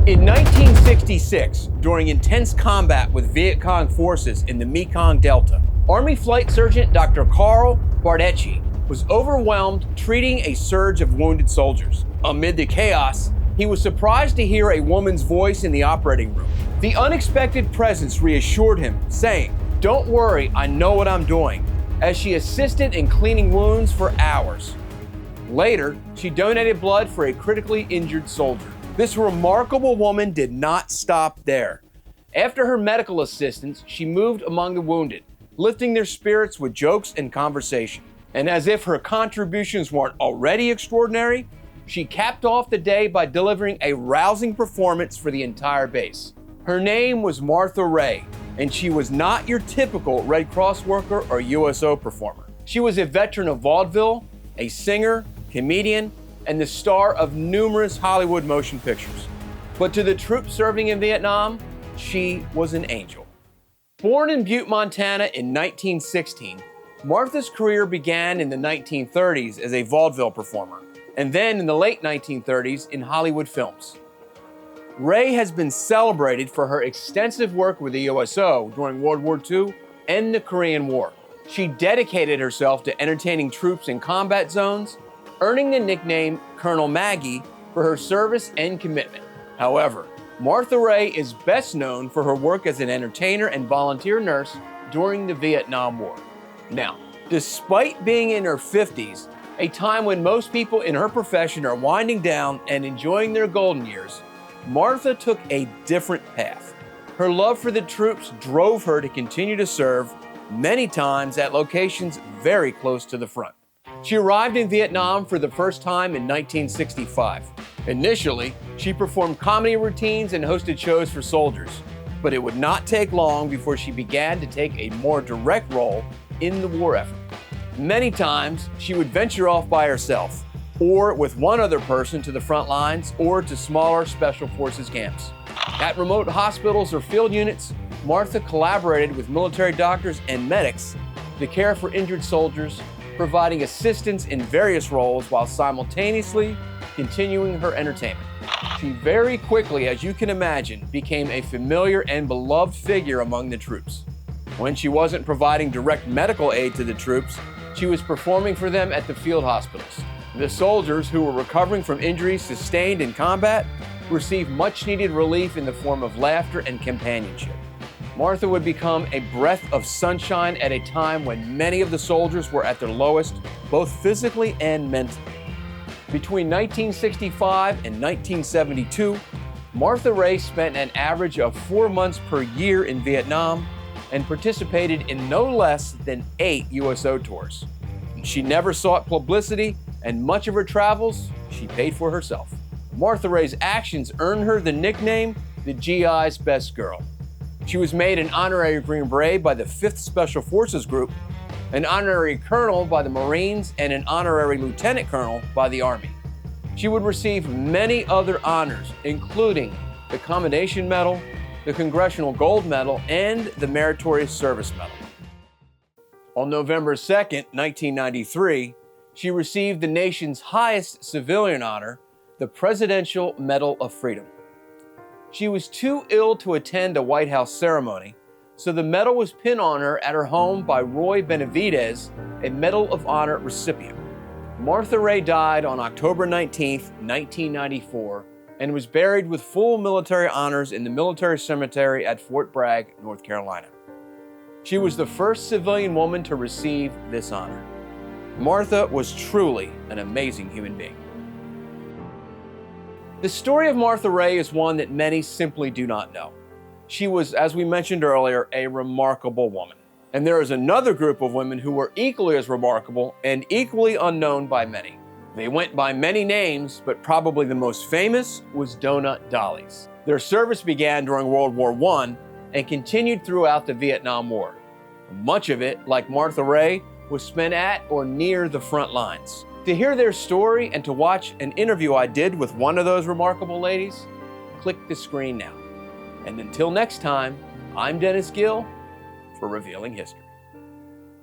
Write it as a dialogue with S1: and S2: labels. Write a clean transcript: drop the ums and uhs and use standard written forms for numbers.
S1: In 1966, during intense combat with Viet Cong forces in the Mekong Delta, Army Flight Sergeant Dr. Carl Bardecchi was overwhelmed treating a surge of wounded soldiers. Amid the chaos, he was surprised to hear a woman's voice in the operating room. The unexpected presence reassured him, saying, "Don't worry, I know what I'm doing," as she assisted in cleaning wounds for hours. Later, she donated blood for a critically injured soldier. This remarkable woman did not stop there. After her medical assistance, she moved among the wounded, lifting their spirits with jokes and conversation. And as if her contributions weren't already extraordinary, she capped off the day by delivering a rousing performance for the entire base. Her name was Martha Raye, and she was not your typical Red Cross worker or USO performer. She was a veteran of vaudeville, a singer, comedian, and the star of numerous Hollywood motion pictures. But to the troops serving in Vietnam, she was an angel. Born in Butte, Montana in 1916, Martha's career began in the 1930s as a vaudeville performer, and then in the late 1930s in Hollywood films. Raye has been celebrated for her extensive work with the USO during World War II and the Korean War. She dedicated herself to entertaining troops in combat zones, earning the nickname Colonel Maggie for her service and commitment. However, Martha Raye is best known for her work as an entertainer and volunteer nurse during the Vietnam War. Now, despite being in her 50s, a time when most people in her profession are winding down and enjoying their golden years, Martha took a different path. Her love for the troops drove her to continue to serve, many times at locations very close to the front. She arrived in Vietnam for the first time in 1965. Initially, she performed comedy routines and hosted shows for soldiers, but it would not take long before she began to take a more direct role in the war effort. Many times, she would venture off by herself, or with one other person to the front lines, or to smaller special forces camps. At remote hospitals or field units, Martha collaborated with military doctors and medics to care for injured soldiers, providing assistance in various roles while simultaneously continuing her entertainment. She very quickly, as you can imagine, became a familiar and beloved figure among the troops. When she wasn't providing direct medical aid to the troops, she was performing for them at the field hospitals. The soldiers who were recovering from injuries sustained in combat received much-needed relief in the form of laughter and companionship. Martha would become a breath of sunshine at a time when many of the soldiers were at their lowest, both physically and mentally. Between 1965 and 1972, Martha Raye spent an average of 4 months per year in Vietnam and participated in no less than 8 USO tours. She never sought publicity, and much of her travels she paid for herself. Martha Raye's actions earned her the nickname the GI's Best Girl. She was made an honorary Green Beret by the 5th Special Forces Group, an honorary colonel by the Marines, and an honorary lieutenant colonel by the Army. She would receive many other honors, including the Commendation Medal, the Congressional Gold Medal, and the Meritorious Service Medal. On November 2nd, 1993, she received the nation's highest civilian honor, the Presidential Medal of Freedom. She was too ill to attend a White House ceremony, so the medal was pinned on her at her home by Roy Benavidez, a Medal of Honor recipient. Martha Raye died on October 19, 1994, and was buried with full military honors in the military cemetery at Fort Bragg, North Carolina. She was the first civilian woman to receive this honor. Martha was truly an amazing human being. The story of Martha Raye is one that many simply do not know. She was, as we mentioned earlier, a remarkable woman. And there is another group of women who were equally as remarkable and equally unknown by many. They went by many names, but probably the most famous was Donut Dollies. Their service began during World War I and continued throughout the Vietnam War. Much of it, like Martha Raye, was spent at or near the front lines. To hear their story and to watch an interview I did with one of those remarkable ladies, click the screen now. And until next time, I'm Dennis Gill for Revealing History.